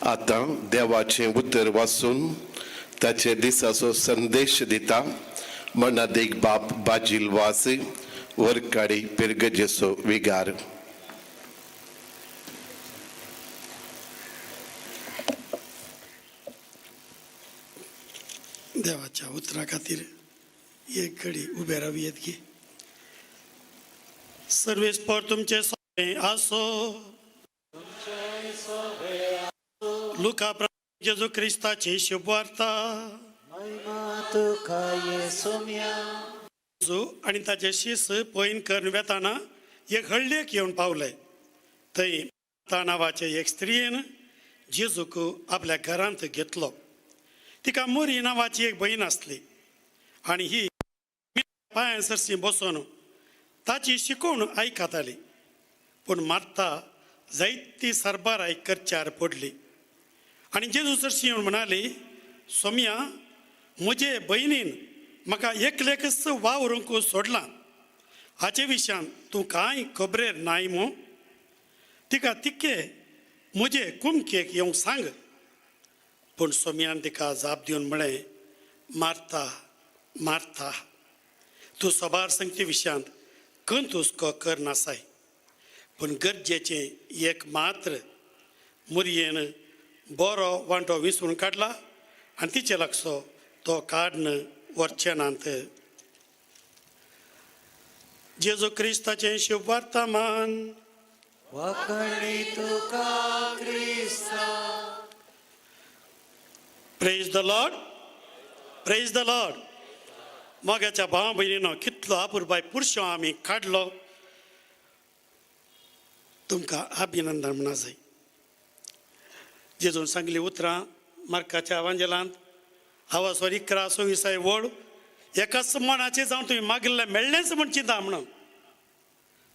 आता देवाचे उतर वाचून ताचे दिसाचो संदेश दिता मनात एक बाप बाजील वास वरकाडी पिरगजेचो विगार. देवाच्या उतरा खातीर एक घडी उबे रावयेत की. सर्वेस्पर तुमचे सोबे आसो. लुका जेजू क्रिस्ताची शुभवार्ता. जेजू आणि ताचे शिस पयन करून वेताना एक हळ्ळेक येवन पावले. थंय मार्था नांवाचे एक स्त्रीयेन जेजूक आपल्या घरांत घेतलो. तिका मोरी नांवाची एक भयण आसली आनी ही पांयां सरशी बसून ताची शिकवण आयकताली. पूण मार्था जायती सरबाराय करच्यार पडली आनी जेजू सरशी येवन म्हणाली, सोम्या, म्हजे भयणीन म्हाका एकलेकच वावरूंक सोडलां. हाचे विशयान तूं कांय खबरेर नाय मो. तिका तिके म्हजे कुमकेक येवंक सांग. पूण सोम्यान तिका जाप दिवन म्हळें, मार्था मार्था, तूं सबार संगती विशयांत खंत हुस्को करनासाय. पूण गरजेचें एक मात्र मुरयेन बरो वांटो विसरून काडला आनी तिचे लागसो तो काडन व्हरचेनांत. जेजू क्रिस्ताचें शुभ वर्तमान. वखणी तुका क्रिस्ता. Praise the Lord. Praise the Lord. मोग्याच्या भावा भयणीनो, कितलो आपुरबाय पुरशो आमी काडलो. तुमकां अभिनंदन म्हणा जाय. जेजून सांगली उतरां मार्काच्या एवांजेलांत हांवासोर 11:26 वड एकाच मनाचें जावन तुवें मागिल्लें मेळ्ळेंच म्हण चिंता म्हणून.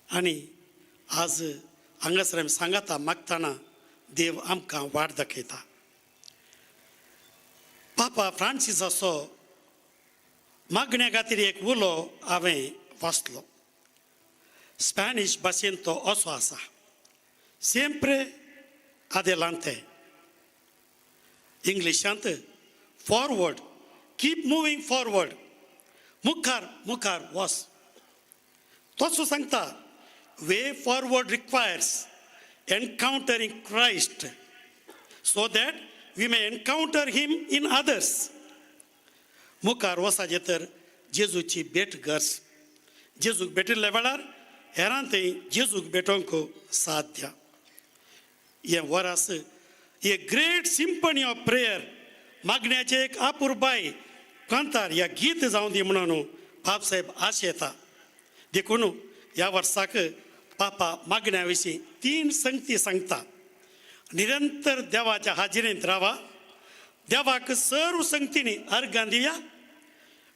आनी आज हांगासर आमी सांगाता मागतना देव आमकां वाट दाखयता. पापा फ्रांसिसाचो मागण्या खातीर एक उलो हांवें वाचलो. स्पॅनिश भाशेन तो असो आसा, सिएम्प्रे adelante. इंग्लिशांत फॉरवर्ड, कीप मुवींग फॉरवर्ड, मुखार मुखार वच. तसो सांगता, way forward requires encountering Christ so that we may encounter him in others. मुखार वसाचे तर जेजूची भेट गरज. जेजूक भेटिल्ल्या वेळार हेरांतय जेजूक भेटोवंक साथ द्या. हें वरास ए ग्रेट सिंपनी ऑफ प्रेयर, मागण्याचें एक आपुरबाय कांतार ह्या गीत जावं दी म्हणून बाबसाहेब आश येता. देखून ह्या वर्साक पापा मागण्या विशीं 3 संगती सांगता. निरंतर देवाच्या हाजिरेंत रावा, देवाक सर्व संगतींनी अर्गां दिया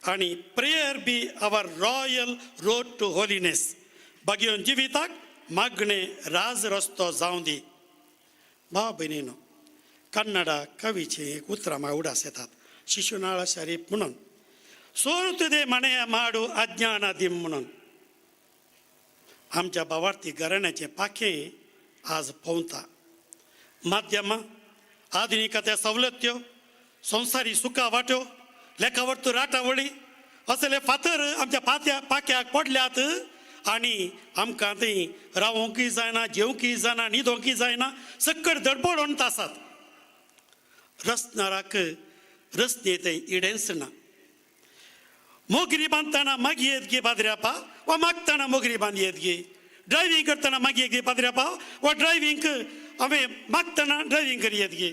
आनी prayer be our royal road to holiness. बागेवन जिविताक मागणें राज रस्तो जावं दी. भाव भयणीनो, कन्नडा कवीचें एक उतरां म्हाका उडास येतात. शिशुनाळ शरीफ म्हणून, सोरुतुदे मणेय माडू अज्ञान दिम म्हणून. आमच्या भावार्थी घराण्याचें पाखें आज पवता. माध्यमां, आधुनिकते सवलत्यो, संवसारी सुखा वाट्यो, लेखावरतू राटावळी असले फातर आमच्या पाक्याक पडल्यात आनी आमकां थंय रावोंकय जायना, जेवंकय जायना, न्हिदोंकय जायना, सक्कड धडपडोन आसात. रस्त्याराक रस्ते थंय इडेंच ना. मोगरी बांदतना मागी येत गे पाद्र्यापा वा मागतना मोगरी बांद येत गे. ड्रायव्हिंग करतना मागी येत गे पाद्र्यापा वा ड्रायव्हिंग हांवें मागतना ड्रायव्हिंग करी येत गे.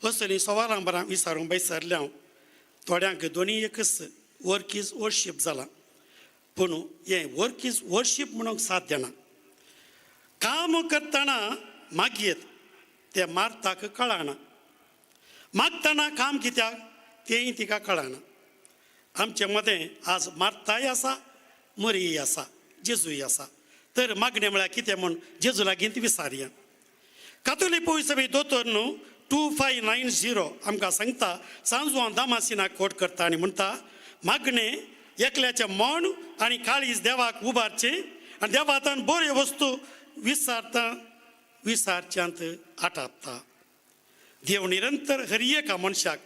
असलीं सवालां बरां विचारूंक बैसरल्या हांव. थोड्यांक दोनीय एकच वर्क इज वर्शीप जाला. पूण हें वर्क इज वर्शीप म्हणून साथ देना. काम करतना मागयेत तें मार्थाक कळना. मागतना काम कित्याक तेंय तिका कळना. आमचे मदें आज मार्थाय आसा, मरीय आसा, जेजूय आसा. तर मागणें म्हळ्यार कितें म्हूण जेजू लागीं विचारया. कातोलीक पळय सभे दोतोर न्हू 2590 आमकां सांगता, सांजवान दामासिनाक कोट करता आनी म्हणटा, मागणें एकल्याचें मन आनी काळीज देवाक उबारचें आनी देवातान बऱ्यो वस्तू विचारच्यांत आटापता. देव निरंतर हर एका मनशाक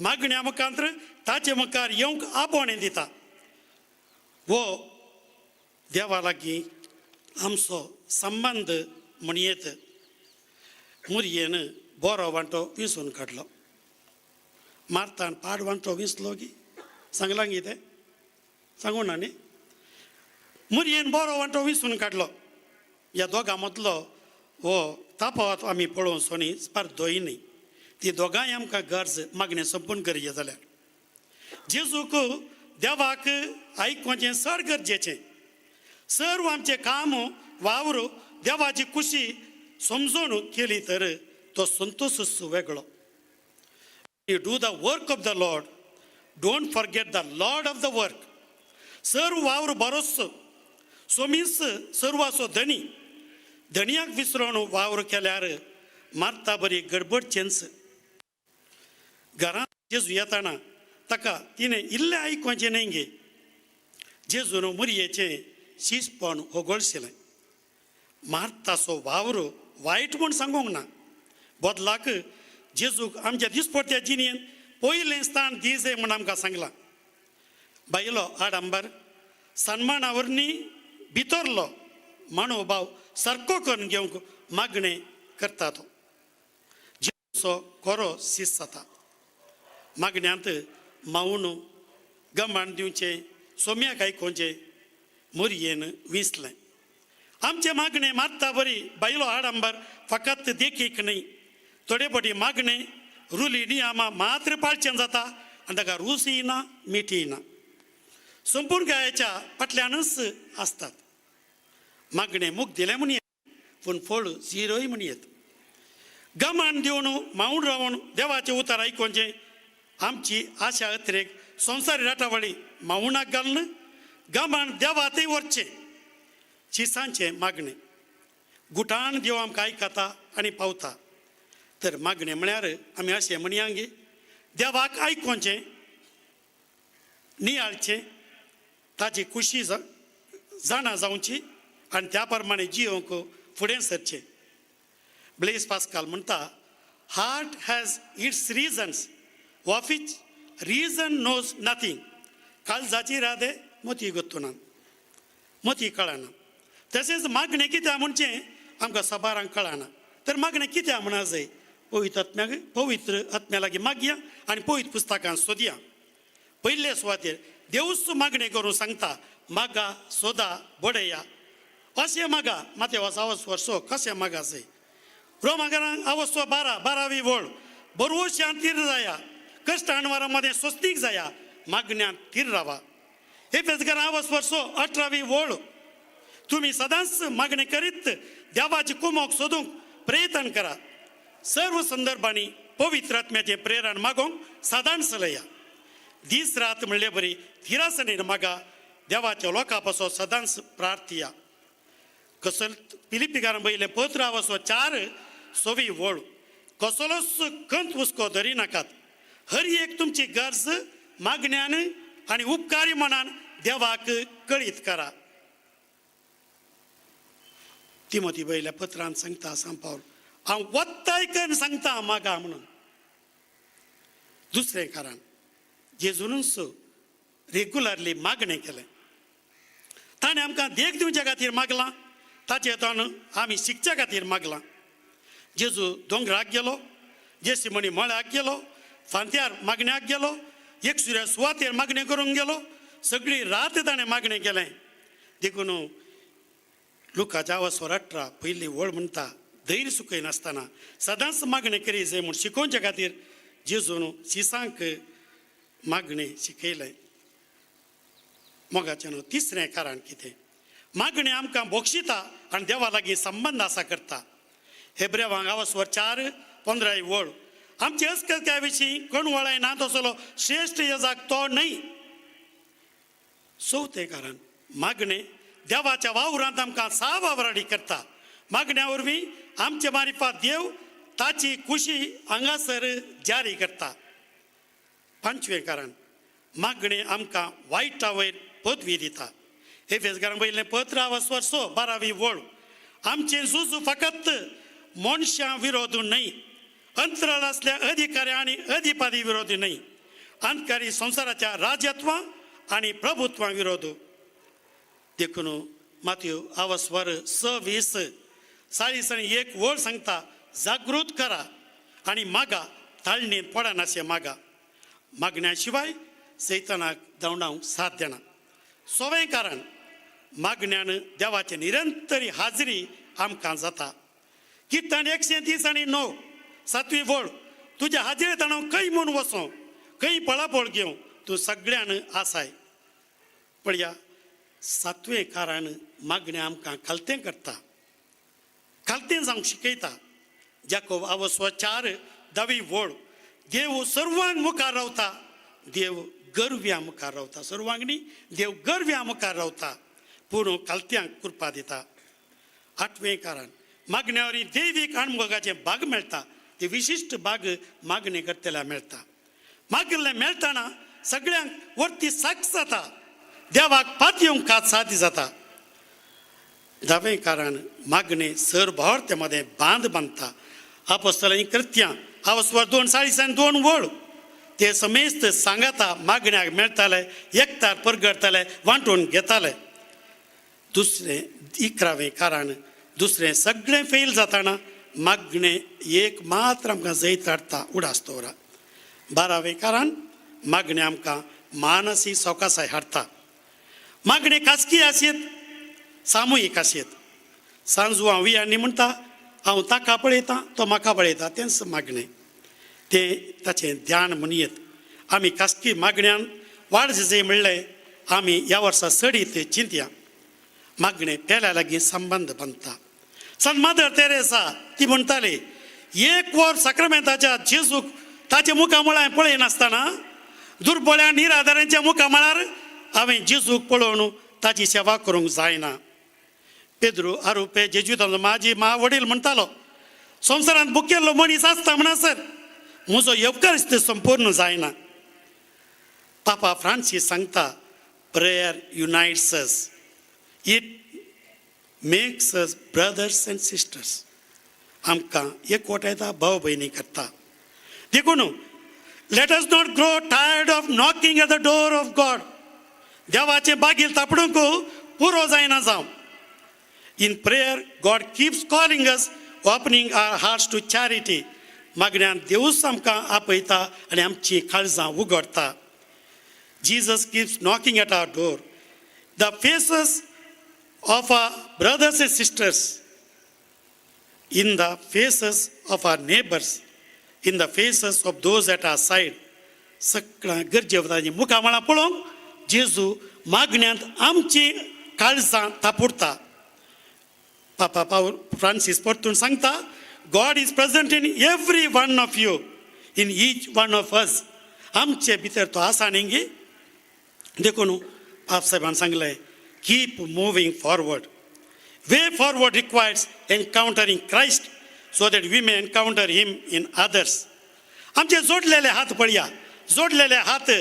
मागण्या मुखांतर ताचे मुखार येवंक आपोवणें दिता वो देवा लागीं आमचो संबंद म्हणयेत मुरयेन बरो वांटो विंचून काडलो मारतान पाड वांटो विंचलो गी सांगलां गी तें सांगूं ना न्ही मुरयेन बरो वांटो विंचून काडलो ह्या दोगां मदलो हो तापावत आमी पळोवन सोनी स्पर्धोय न्ही ती दोगांय आमकां गरज मागणें संपूर्ण करया जाल्यार जेजूक देवाक आयकुचें चड गरजेचें सर्व आमचें काम वावर देवाची खुशी समजून केली तर तो संतोषच वेगळो you do the work of the Lord don't forget the Lord of the work सर्व वावर बरोच सोमीस सर्वाचो धनी धणयाक विसरून वावर केल्यार मारता बरी गडबड चेंच घरांत जेजू येताना ताका तिणें इल्लें आयकुचें न्ही गे जेजून मुरयेचें शिसपण होगळशिलें मारताचो वावर वायट म्हूण सांगूंक ना बदलाक जेजूक आमच्या दिसपट्ट्या जिणेंत पयलें स्थान दिवचें म्हूण आमकां सांगलां बायलो आडंबर सन्माना वरवीं भितरलो मनोभाव सारको करून घेवंक मागणें करता तो जेजूचो खरो सीस जाता मागण्यांत मावून गमाण दिवचें सोम्याक आयकुचें मुरयेन विंचलें आमचे मागणें मारता बरी बायलो आडंबर फकत देखीक न्ही थोडे फावटी मागणें रुली नियमां मात्र पाळचें जाता आनी ताका रूसय ना मिठीय ना संपूर्ण गायच्या फाटल्यानच आसतात मागणें मूग दिलें म्हूण येत पूण फळ झिरोय म्हूण येत गमान दिवन मावून रावन देवाचें उतर आयकुचें आमची आशा अत्रेक संवसारी राटावळी मावूनाक घालून गमान देवातय व्हरचें शिसांचें मागणें गुटाण देव आमकां आयकता आनी पावता तर मागणें म्हळ्यार आमी अशें म्हणया गे देवाक आयकुचें नियाळचें ताची खुशी जाणा जावची आनी त्या प्रमाणे जियोंक फुडें सरचें ब्लेस पास्काल म्हणटा heart has its reasons of which reason knows nothing काळजाची रादे मोती गोत्तुना मोती कळना तशेंच मागणें कित्या म्हणचें आमकां सबारांक कळना तर मागणें कित्या म्हणा जाय पवित्र आत्म्या लागीं मागया आनी पवित्र पुस्तकांत सोदया पयले सुवातेर देवूच मागणें करून सांगता मागा सोदा बडया अशें मागा मातेवास आवस्वर सो कशें मागा जाय रोमाकारांक आवस्वर 12वी वळ बरोवशान तीर जाया कश्ट अणवारां मदें स्वस्तीक जाया मागण्यान तीर रावा हे पेजकारां आवस्वर सो 18वी वळ तुम्ही सदांच मागणी करीत देवाची कुमोक सोदूंक प्रयत्न करा सर्व संदर्भांनी पवित्र आत्म्याचे प्रेरण मागोंक सदांच लया दीस रात म्हणले बरी थिरासनेन मागा देवाच्या लोकां पासो सदांच प्रार्थिया कसल पिलिपिकारां बयलें पत्र आवसो 4 वळ कसलोच खंत हुस्को धरी नाकात हर एक तुमची गरज मागण्यान आनी उपकारी मनान देवाक कळीत करा तिमोथी बयल्या पत्रांत सांगता सांपावल हांव वत्तायकन सांगता मागा म्हणून दुसरें कारण जेजूनच रेग्युलरली मागणें केलें ताणें आमकां देख दिवचे खातीर मागलां ताचे हातून आमी शिकचे खातीर मागलां जेजू दोंगराक गेलो जेसिमणी मळ्याक गेलो फांत्यार मागण्याक गेलो एकसुऱ्या सुवातेर मागणें करूंक गेलो सगळी रात ताणें मागणें केलें देखून लुकाच्या आवस्वर 18 पयली वळ म्हणटा धैर्य सुखय नासतना सदांच मागणें करी जाय म्हूण शिकोवचे खातीर जेजून शिसांक मागणें शिकयलें मोगाचें तिसरें कारण कितें मागणें आमकां बोक्षिता आनी देवा लागीं संबंद आसा करता हेब्रेवांक आवस्वर 4:15 वळ आमचे अस्कत्या विशीं कोण वळाय ना तसलो श्रेश्ठ येजाक तो न्हय चवथें कारण मागणें देवाच्या वावरांत आमकां सावावराडी करता मागण्या वरवीं आमचे मारिफात देव ताची खुशी हांगासर जारी करता पांचवें कारण मागणें आमकां वायटा वयर पदवी दिता हे फेजकारांक पयलें पत्र आवस्वर 12वी वळ आमचें झूज फकत मनशां विरोध न्हय अंतराळातल्या अधिकारी आणि अधिपती विरोधी नाही, अंधकारी संसाराच्या राजत्व आणि प्रभुत्वा विरोध. देखून माथ्यू आवास्वर 26:40 वळ सांगता, जागृत करा आणि मागा, ताळणेत पडा नाशे मागा. मागण्याशिवाय सैतानाक धांवडावंक साथ देना. सोवें कारण मागण्यान देवाची निरंतरी हाजरी आमकां जाता. कित्तान 139 7वी वळ, तुज्या हाजेरेत हांव खंय म्हूण वचों, खंय पळापळ घेवं, तूं सगळ्यान आसाय. पळया, 7वें कारण मागणें आमकां खालतें करता, खालतें जावंक शिकयता. जाकोब आवास्वर 4:10 वळ, देव सर्वांक मुखार रावता, देव गर्व्या मुखार रावता. सर्वांक न्ही, देव गर्व्या मुखार रावता, पूण खालत्यांक कृपा दिता. 8वें कारण मागण्यावरी दैवीक अणभवाचे भाग मेळटा. ते विशिश्ट भाग मागणे करतेल्या मेळटा. मागिल्लें मेळटाना सगळ्यांक वरती साक्ष जाता, देवाक पात येवंक सादी जाता. 10वें कारण मागणे सरभोवरतेमध्ये बांद बांदता. आपोस्तलांनी कृत्यां आवास्वर 2:42 वळ, ते समेस्त सांगाता मागण्याक मेळटाले, एकतार परगडताले, वांटून घेताले. 11वें कारण दुसरें सगळें फेल जाताना मागणें एक मात्र आमकां जैत हाडटा, उडास दवरा. 12वें कारण मागणें आमकां मानसी सवकासाय हाडटा. मागणें खासगी आसयत, सामुहीक आसयत. सांजू हांव वियांनी म्हणटा, हांव ताका पळयतां, तो म्हाका पळयता, तेंच मागणें. तें ताचें ध्यान म्हणयत. आमी खासगी मागण्यान वाड जे म्हणलें, आमी ह्या वर्सा सडीत चिंतया. मागणें पेल्या लागीं संबंद बांदता. सन मदर तेरेसा ती म्हणटाली, 1 वर साक्रामेंताच्या जेजूक ताच्या मुखामळार पळय नासतना दुर्बळ्या निराधारांच्या मुखामळार हांवें जेजूक पळोवन ताची सेवा करूंक जायना. पेद्रू आरोपे जेजुताचो माझी वडील म्हणटालो, संवसारांत भुकेल्लो मनीस आसता म्हणसर म्हजो येवकारस्त संपूर्ण जायना. पापा फ्रांसीस सांगता, prayer unites us, it makes us brothers and sisters. आमकां एकवटायता, भाव भयणी करता. देखून let us not grow tired of knocking at the door of God. देवाचे बागील तापडूंक पुरो जायना जावं. In prayer God keeps calling us, opening our hearts to charity. मागण्यान देवूच आमकां आपयता आनी आमची काळजां उगडटा. Jesus keeps knocking at our door. The faces of our brothers and sisters, in the faces of our neighbors, in the faces of those at our side, सगळ्यां गरजेवतांची मुखामळां पळोवंक जेजू मागण्यांत आमची काळजां तापुडता. पापा फ्रांसीस परतून सांगता, God is present in every one of you, in each one of us. आमचे भितर तो आसा न्ही. देखून आप साहेबान सांगलें, keep moving forward. Way forward requires encountering Christ so that we may encounter him in others. आमचे जोडलेले हात पळया, जोडलेले हात,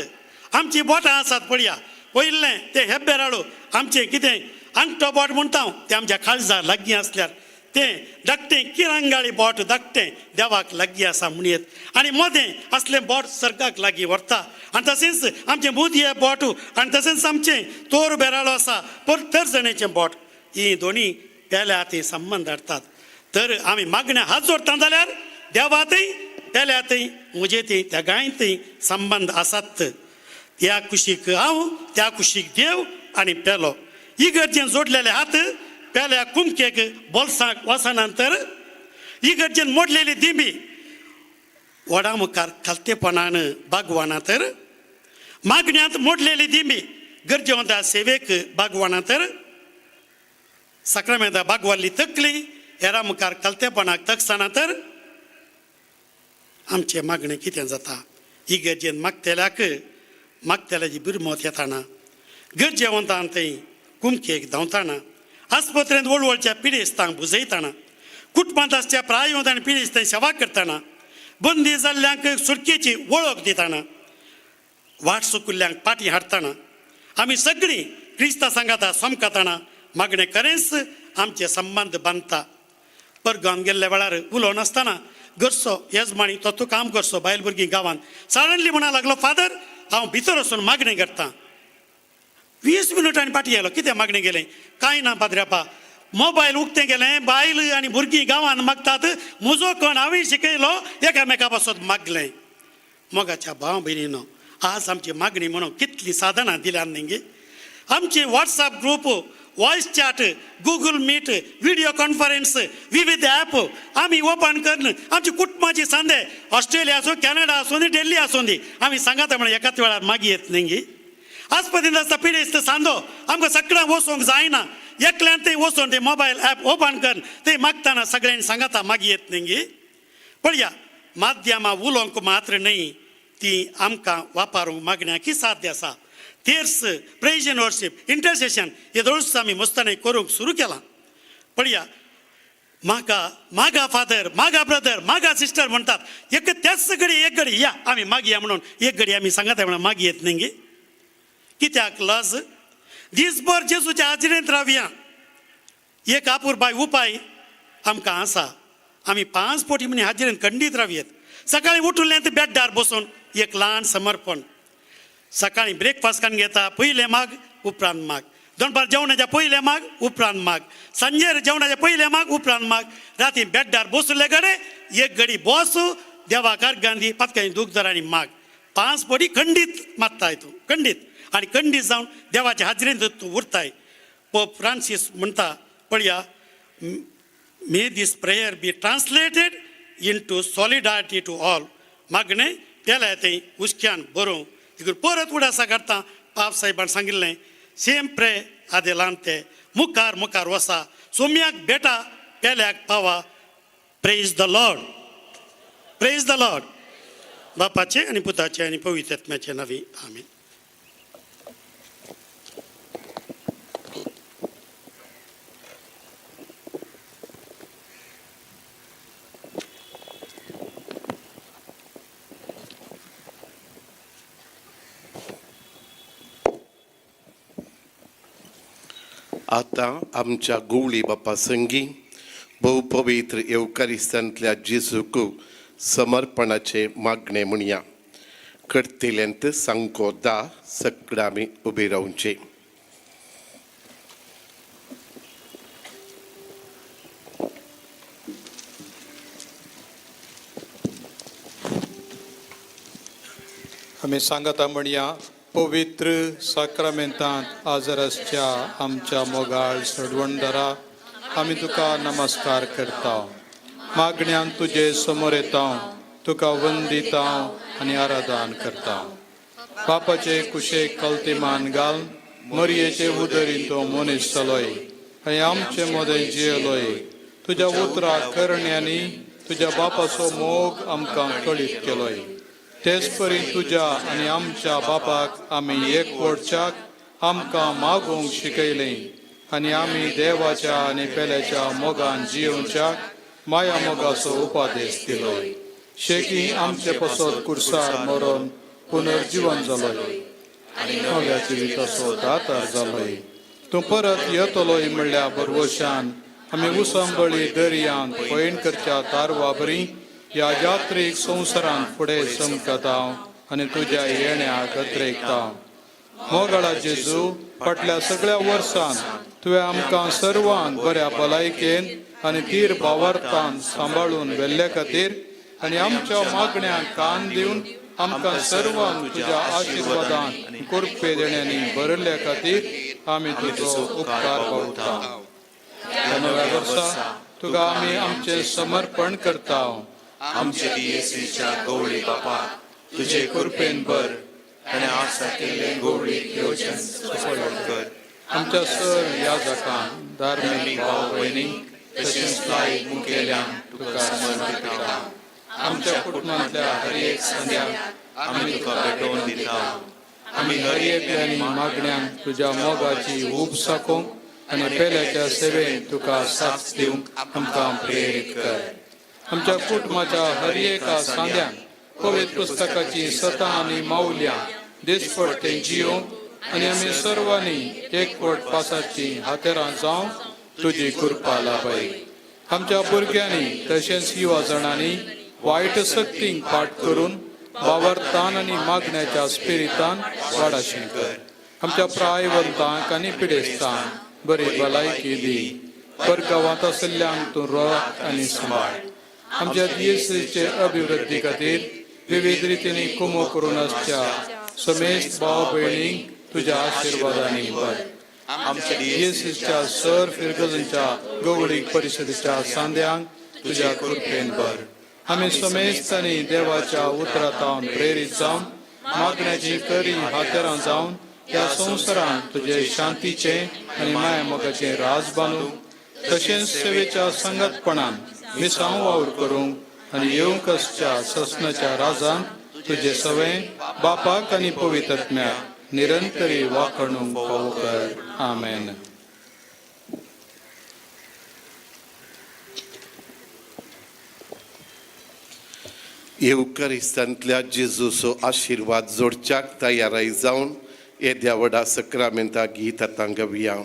आमची बोटां आसात पळया. पयलें ते हेब्बेराळो आमचें कितें अंगठो बोट म्हणटा तें आमच्या काळजार लागीं आसल्यार तें धाकटें किरंगाळी बोट धाकटें देवाक लागीं आसा म्हणयत, आनी मोदें असलें बोट सर्गाक लागीं व्हरता. आनी तशेंच आमचें मुदये बोट आनी तशेंच आमचें तोर बेराळो आसा तर्जणेचें बोट, ही दोनी पेल्या हातीं संबंद हाडटात. तर आमी मागण्या हात जोडटा जाल्यार देवातय पेल्यातय म्हजेतय त्या गायतय संबंद आसात. त्या कुशीक हांव, त्या कुशीक देव आनी पेलो. इगर्जेन जोडलेले हात पेल्या कुमकेक बोल्साक वचनांतर, इगर्जेन मोडलेली दिंबी वडा मुखार खालतेपणान बागवाना तर, मागण्यांत मोडलेली दिंबी गरजेवंता सेवेक बागवाना तर, साक्रामेंता बागवाल्ली तकली हेरा मुखार खालतेपणाक तकसाना तर आमचें मागणें कितें जाता. इगर्जेन मागतेल्याची बिरमत येताना, गरजेवंतांतय कुमकेक धांवताना, आस्पत्रेंत वळवळच्या पिडेस्तांक बुजयताना, कुटुंबांतल्या प्रायवंत आनी पिडेस्तांक सेवा करताना, बंदी जाल्ल्यांक सुटकेची वळख दिताना, वाट चुकिल्ल्यांक पाटी हाडटाना, आमी सगळीं क्रिस्तां सांगाता समकताना मागणें खरेंच आमचे संबंद बांदता. परगांव गेल्ल्या वेळार उलोवन आसतना घरचो येजमाणी तो काम करचो बायल भुरगीं गांवांत सडनली म्हणा लागलो फादर हांव भितर वचून मागणें करतां 20 मिनटांनी फाटीं येयलो कितें मागणें गेलें कांय ना पाद्र्यापा मोबायल उक्तें गेलें बायल आनी भुरगीं गांवांत मागतात म्हजो कण हांवें शिकयलो एकामेका पासत मागलें मोगाच्या भाव भयणीनो आज आमची मागणी म्हणून कितली साधनां दिल्यात न्ही आमचे WhatsApp group voice chat Google meet video conference विविध ॲप आम्ही ओपन करून आमची कुटुंबाची सांदे ऑस्ट्रेलिया असो कॅनडा असो दी दिल्ली असो दी आम्ही सांगात म्हणून एकाच वेळार मागी येत नाही आज पर्यंत आसता पिडेस्त सांदो आमकां सगळ्यां वचोंक जायना एकल्यान ते वचोन ते मोबायल ॲप ओपन करून ते मागताना सगळ्यांनी सांगाता मागी येत नाही पळया माध्यमां उलोवंक मात्र न्ही ती आमकां वापरूंक मागण्याकी साध्य आसा तेर्स प्रेज एंड वर्शीप इंटरसेशन हे दोळूच आमी मस्तानी करूंक सुरू केलां पळया मागा फादर मागा ब्रदर मागा सिस्टर म्हणटात एक त्याच घडी एक घडी या आमी मागया म्हणून एक घडी आमी सांगात म्हणून मागी येत न्ही कित्याक लज दिसभर जेजूच्या हाजिरेंत रावया एक आपुरबाय उपाय आमकां आसा आमी 5 पोटी म्हणे हाजिरेंत खंडीत रावयेत सकाळीं उठून ते बेड्डार बसून एक ल्हान समर्पण सकाळीं ब्रेकफास्ट करून घेता पयलें माग उपरांत माग दनपार जेवणाच्या पयलें माग उपरांत माग सांजेर जेवणाच्या पयलें माग उपरांत माग राती बेड्डार बसले घडे एक घडी बसू देवाकार गांधी पातकांनी दुखदारांनी माग 5 पोटी खंडीत मागताय तूं खंडीत आनी खंडीत जावन देवाच्या हाजिरेंत तूं उरताय पोप फ्रांसीस म्हणटा पळया may this prayer be translated into solidarity to all मागणें पेल्या तें उस्क्यान बरोवंक तितून परत उडासा काडटा पाप साहेबान सांगिल्लें सेम्प्रे आदेलांते मुखार मुखार वसा सोम्याक बेटा पेल्याक पावा प्रेज द लॉर्ड बापाचे आनी पुताचे आनी पवित्र आत्म्याचे नांवी आमीन आता आमच्या गुवळी बापा संगी भोव पवित्र येवकारिस्तांतल्या जेजूक समर्पणाचे मागणे म्हणया करतेल्यांत सांगो दा सगळें आमी उबे रावचे आमी सांगता म्हणया पवित्र साक्रामेंतांत आजरसच्या आमच्या मोगाळ सडवणदारा आमी तुका नमस्कार करता मागण्यांत तुजे समोर येता तुका वंदिता आनी आराधन करता पापाचे कुशेक कल्तिमान घाल मरयेचे उदरीन तो मनीस चलोय आनी आमचे मोदय जियेलोय तुज्या उतरा करण्यांनी तुज्या बापाचो मोग आमकां कळीत केलोय तेच परी तुज्या आनी आमच्या बापाक आमी एकवटच्याक आमकां मागोवंक शिकयलें आनी आमी देवाच्या आनी पेल्याच्या मोगान जियोवच्याक माया मोगाचो उपादेश दिलोय शेकी आमचे पसत कुर्सार मरोन पुनर्जीवन जालोय आनी नव्या जिविताचो दातार जालोय तूं परत येतलोय म्हणल्या बरवशान आमी उसंबळी दर्यांत भयणकरच्या तारवा बरी ह्या यात्रेक संवसारांत फुडें चमकता आनी तुज्या येण्याक अत्रेकता मोगाळा जेजू फाटल्या सगळ्या वर्सांत तुवें आमकां सर्वांक बऱ्या भलायकेन आनी तीर भावार्थान सांबाळून व्हेल्ले खातीर आनी आमच्या मागण्यांक कान दिवन आमकां सर्वांक तुज्या आशिर्वादान कुरपे देण्यांनी भरले खातीर आमी तुजो उपकार भावता ह्या नव्या वर्सा तुका आमी आमचें समर्पण करता आमचे येशूच्या गवळी बापा तुजे कृपेन भर आनी आसा केल्ले गवळी येवजन सफळ कर आमच्या सर याजकांक धार्मीक भाव भयणी तशेंच लायक मुखेल्यांक तुका समर्पित करता आमच्या कुटुंबांतल्या हर एक संद्याक आमी तुका भेटोवन दिता आमी हर एकल्यानी मागण्यांक तुज्या मोगाची ऊब साकोवंक आनी पेल्याच्या सेवेन तुका साथ दिवंक आमकां प्रेरीत कर आमच्या कुटुंबाच्या हर एका सांद्यांक पवित्र पुस्तकाची सतां आनी माऊल्या दिसपट्टे जियोवंक आनी आमी सर्वांनी एकवट पासाची हातेरां जावंक तुजी कृपा लाभय आमच्या भुरग्यांनी तशेंच युवा जाणांनी वाईट सक्तींक पाठ करून वावरतान आनी मागण्याच्या स्पिरितान वाडाशी कर. आमच्या प्रायवंतांक आनी पिडेस्तांक बरी भलायकी दी. परगांवांत आशिल्ल्यांक तूं रख आनी सांबाळ. आमच्या दियेसीचे अभिवृद्धी खातीर विविध रितींनी कुमो करून आसच्या समेस्त भाव भयणींक तुज्या आशिर्वादांनी भर. आमच्या दियेसीच्या सर फिरगजनच्या गवळीक परिशदेच्या सांद्यांक तुज्या कृपेन भर. आमी समेस्तांनी देवाच्या उतरांतावन प्रेरीत जावन मागण्याची खरी हातेरां जावन ह्या संवसारांत तुजे शांतीचे आनी माया मोगाचें राज बांदूंक, तशेंच सेवेच्या संगतपणान मिसांव वावर करूंक आनी येवंक आसच्या ससनाच्या राजांत तुजे सवें बापाक आनी पवित्र आत्म्याक निरंतरी वाखणूंक फावो कर. आमेन. येवकारिस्तांतल्या जेजूचो आशिर्वाद जोडच्याक तयाराय जावन येद्या व्हडा सक्रामेंता गीत आतां गावया.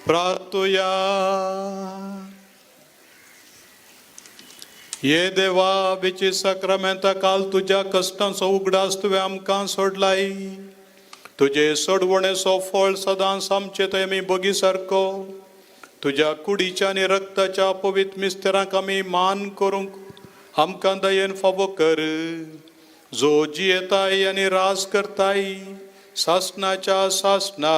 प्रार्थूया. ये देवा बिची सक्रामेंता काल तुज्या कश्टांचो उगडास तुवें आमकां सोडलाय. तुजे सोडवणेचो फळ सदांच आमचे थंय आमी बगी सारको तुज्या कुडीच्या आनी रक्ताच्या पवित्र मिस्तेरांक आमी मान करूंक आमकां दयेन फावो कर. जो जियेताय आनी राज करताय सासनाच्या सासना